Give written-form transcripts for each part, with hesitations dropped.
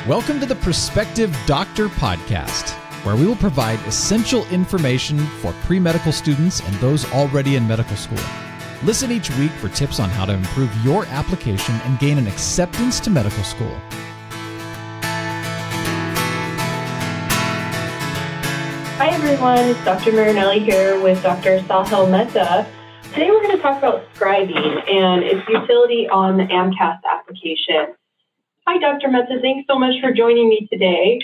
Welcome to the Prospective Doctor podcast, where we will provide essential information for pre-medical students and those already in medical school. Listen each week for tips on how to improve your application and gain an acceptance to medical school. Hi everyone, it's Dr. Marinelli here with Dr. Mehta. Today we're going to talk about scribing and its utility on the AMCAS application. Hi Dr. Mehta, thanks so much for joining me today.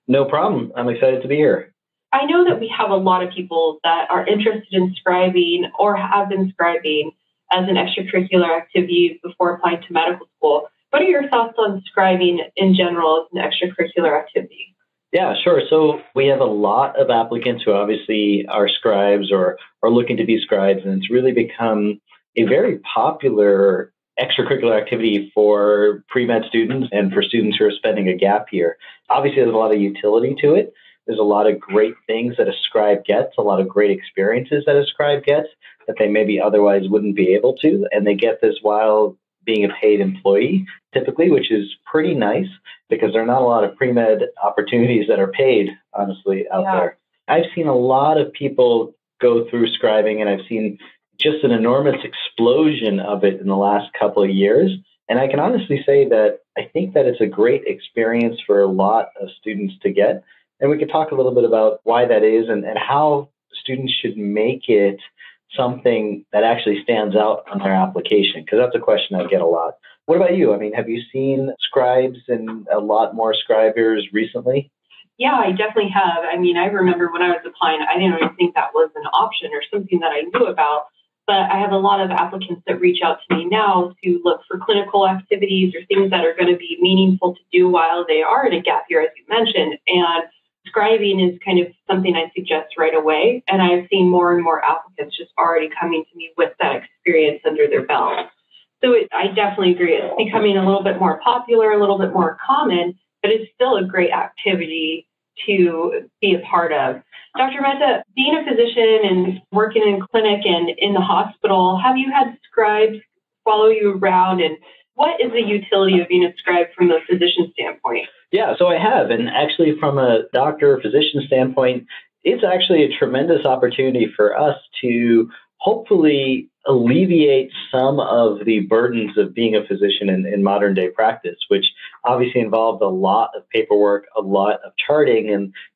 No problem. I'm excited to be here. I know that we have a lot of people that are interested in scribing or have been scribing as an extracurricular activity before applying to medical school. What are your thoughts on scribing in general as an extracurricular activity? Yeah, sure. So we have a lot of applicants who obviously are scribes or are looking to be scribes, and it's really become a very popular extracurricular activity for pre-med students and for students who are spending a gap year. Obviously, there's a lot of utility to it. There's a lot of great things that a scribe gets, a lot of great experiences that a scribe gets that they maybe otherwise wouldn't be able to, and they get this while being a paid employee, typically, which is pretty nice because there are not a lot of pre-med opportunities that are paid, honestly, out there. I've seen a lot of people go through scribing, and I've seen just an enormous explosion of it in the last couple of years. And I can honestly say that I think that it's a great experience for a lot of students to get. And we could talk a little bit about why that is and how students should make it something that actually stands out on their application, because that's a question I get a lot. What about you? I mean, have you seen scribes and a lot more scribers recently? Yeah, I definitely have. I mean, I remember when I was applying, I didn't even think that was an option or something that I knew about. But I have a lot of applicants that reach out to me now to look for clinical activities or things that are going to be meaningful to do while they are in a gap year, as you mentioned. And scribing is kind of something I suggest right away. And I've seen more and more applicants just already coming to me with that experience under their belt. So I definitely agree. It's becoming a little bit more popular, a little bit more common, but it's still a great activity to be a part of. Dr. Mehta, being a physician and working in clinic and in the hospital, have you had scribes follow you around? And what is the utility of being a scribe from the physician standpoint? Yeah, so I have. And actually, from a doctor or physician standpoint, it's actually a tremendous opportunity for us to hopefully alleviate some of the burdens of being a physician in modern day practice, which obviously involved a lot of paperwork, a lot of charting.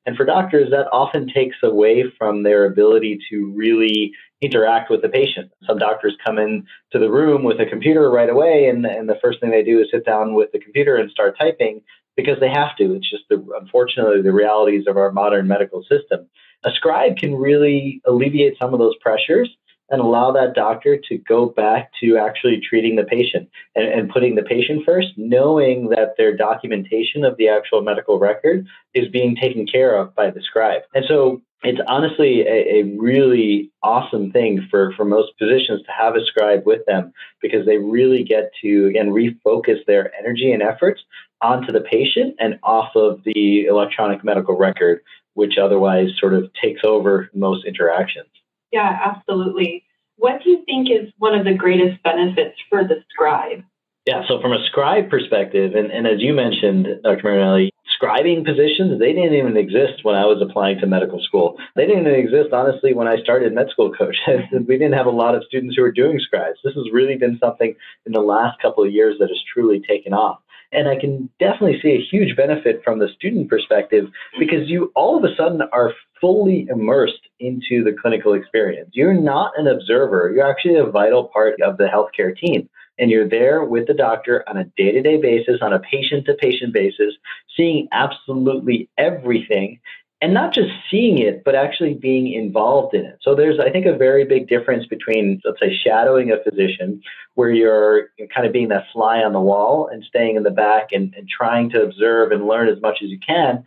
And for doctors, that often takes away from their ability to really interact with the patient. Some doctors come in to the room with a computer right away, and the first thing they do is sit down with the computer and start typing because they have to. It's just, unfortunately, the realities of our modern medical system. A scribe can really alleviate some of those pressures and allow that doctor to go back to actually treating the patient and putting the patient first, knowing that their documentation of the actual medical record is being taken care of by the scribe. And so it's honestly a really awesome thing for most physicians to have a scribe with them, because they really get to, again, refocus their energy and efforts onto the patient and off of the electronic medical record, which otherwise sort of takes over most interactions. Yeah, absolutely. What do you think is one of the greatest benefits for the scribe? Yeah, so from a scribe perspective, and as you mentioned, Dr. Marinelli, scribing positions, they didn't even exist when I was applying to medical school. They didn't even exist, honestly, when I started med school coach. We didn't have a lot of students who were doing scribes. This has really been something in the last couple of years that has truly taken off. And I can definitely see a huge benefit from the student perspective, because you all of a sudden are fully immersed into the clinical experience. You're not an observer. You're actually a vital part of the healthcare team. And you're there with the doctor on a day-to-day basis, on a patient-to-patient basis, seeing absolutely everything. And not just seeing it, but actually being involved in it. So there's, I think, a very big difference between, let's say, shadowing a physician, where you're kind of being that fly on the wall and staying in the back and trying to observe and learn as much as you can,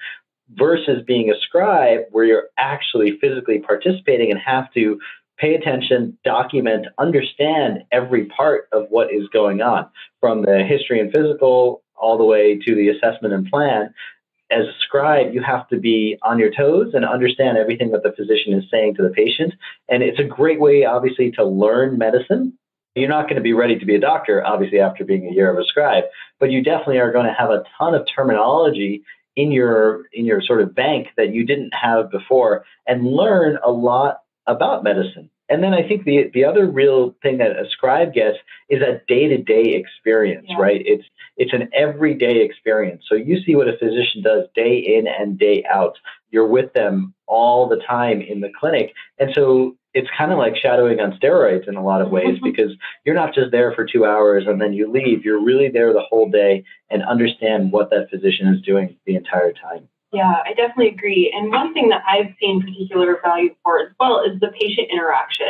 versus being a scribe, where you're actually physically participating and have to pay attention, document, understand every part of what is going on, from the history and physical all the way to the assessment and plan. As a scribe, you have to be on your toes and understand everything that the physician is saying to the patient. And it's a great way, obviously, to learn medicine You're not going to be ready to be a doctor, obviously, after being a year of a scribe, but you definitely are going to have a ton of terminology in your sort of bank that you didn't have before, and learn a lot about medicine. And then I think the other real thing that a scribe gets is a day-to-day experience, right? It's an everyday experience. So you see what a physician does day in and day out. You're with them all the time in the clinic. And so it's kind of like shadowing on steroids in a lot of ways, because you're not just there for 2 hours and then you leave. You're really there the whole day and understand what that physician is doing the entire time. Yeah, I definitely agree. And one thing that I've seen particular value for as well is the patient interaction.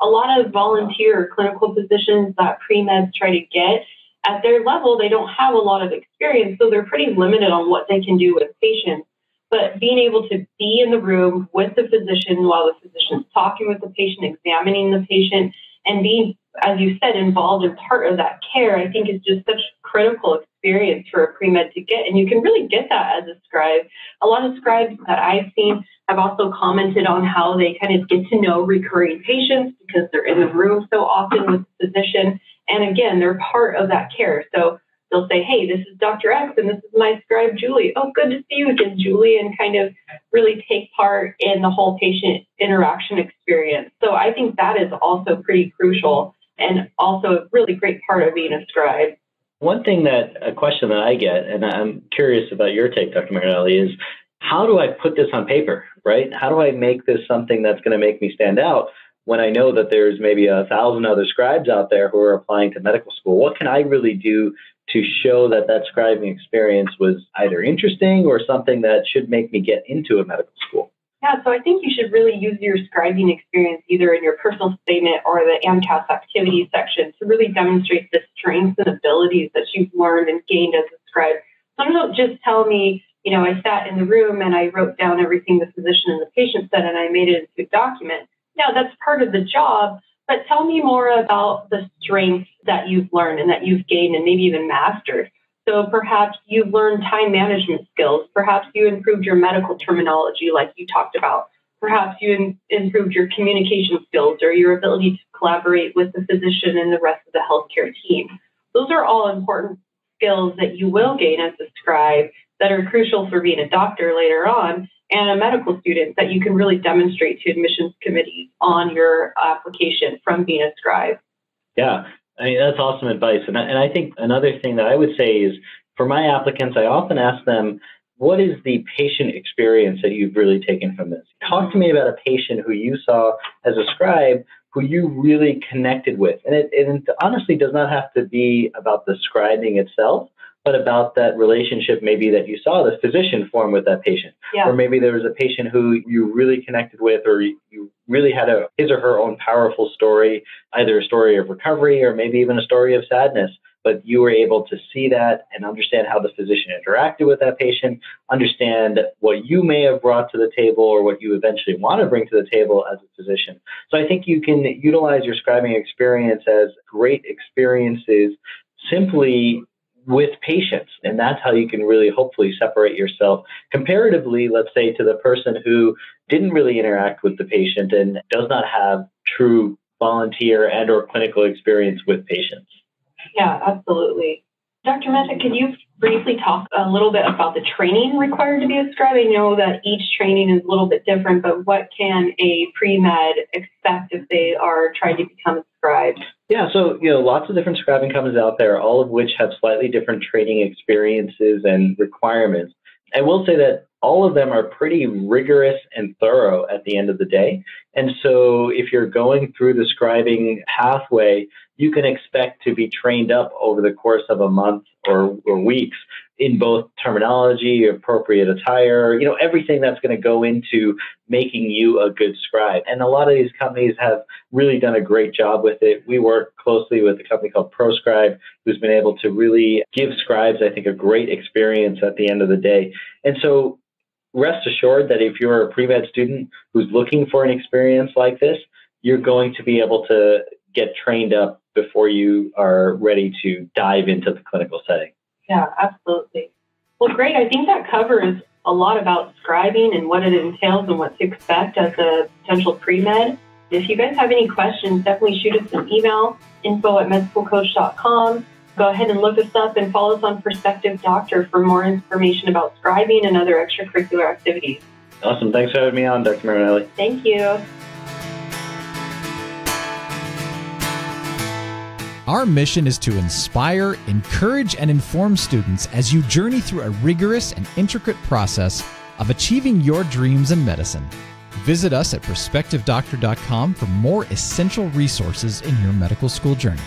A lot of volunteer or clinical positions that pre-meds try to get, at their level, they don't have a lot of experience, so they're pretty limited on what they can do with patients. But being able to be in the room with the physician while the physician's talking with the patient, examining the patient, and being, as you said, involved in part of that care, I think is just such a critical experience for a pre-med to get. And you can really get that as a scribe. A lot of scribes that I've seen have also commented on how they kind of get to know recurring patients because they're in the room so often with the physician. And again, they're part of that care. So they'll say, hey, this is Dr. X and this is my scribe, Julie. Oh, good to see you again, Julie, and kind of really take part in the whole patient interaction experience. So I think that is also pretty crucial and also a really great part of being a scribe. One thing a question that I get, and I'm curious about your take, Dr. Marinelli, is how do I put this on paper, right? How do I make this something that's going to make me stand out when I know that there's maybe 1,000 other scribes out there who are applying to medical school? What can I really do to show that scribing experience was either interesting or something that should make me get into a medical school? Yeah, so I think you should really use your scribing experience either in your personal statement or the AMCAS activities section to really demonstrate the strengths and abilities that you've learned and gained as a scribe. So don't just tell me, I sat in the room and I wrote down everything the physician and the patient said and I made it into a document. Now, that's part of the job, but tell me more about the strengths that you've learned and that you've gained and maybe even mastered. So perhaps you've learned time management skills. Perhaps you improved your medical terminology like you talked about. Perhaps you improved your communication skills or your ability to collaborate with the physician and the rest of the healthcare team. Those are all important skills that you will gain as a scribe that are crucial for being a doctor later on and a medical student that you can really demonstrate to admissions committees on your application from being a scribe. Yeah. I mean, that's awesome advice. And I think another thing that I would say is for my applicants, I often ask them, what is the patient experience that you've really taken from this? Talk to me about a patient who you saw as a scribe who you really connected with. And it honestly does not have to be about the scribing itself, but about that relationship maybe that you saw the physician form with that patient. Yeah. Or maybe there was a patient who you really connected with, or you really had his or her own powerful story, either a story of recovery or maybe even a story of sadness. But you were able to see that and understand how the physician interacted with that patient, understand what you may have brought to the table or what you eventually want to bring to the table as a physician. So I think you can utilize your scribing experience as great experiences simply with patients. And that's how you can really hopefully separate yourself comparatively, let's say, to the person who didn't really interact with the patient and does not have true volunteer and or clinical experience with patients. Yeah, absolutely. Dr. Mehta, could you briefly talk a little bit about the training required to be a scribe? I know that each training is a little bit different, but what can a pre-med expect if they are trying to become a scribe? Yeah, so lots of different scribing companies out there, all of which have slightly different training experiences and requirements. I will say that all of them are pretty rigorous and thorough at the end of the day. And so if you're going through the scribing pathway, you can expect to be trained up over the course of a month or weeks in both terminology, appropriate attire, everything that's going to go into making you a good scribe. And a lot of these companies have really done a great job with it. We work closely with a company called Proscribe, who's been able to really give scribes, I think, a great experience at the end of the day. And so rest assured that if you're a pre-med student who's looking for an experience like this, you're going to be able to get trained up before you are ready to dive into the clinical setting. Yeah, absolutely. Well, great. I think that covers a lot about scribing and what it entails and what to expect as a potential pre-med. If you guys have any questions, definitely shoot us an email, info@medschoolcoach.com. Go ahead and look us up and follow us on Prospective Doctor for more information about scribing and other extracurricular activities. Awesome. Thanks for having me on, Dr. Marinelli. Thank you. Our mission is to inspire, encourage, and inform students as you journey through a rigorous and intricate process of achieving your dreams in medicine. Visit us at prospectivedoctor.com for more essential resources in your medical school journey.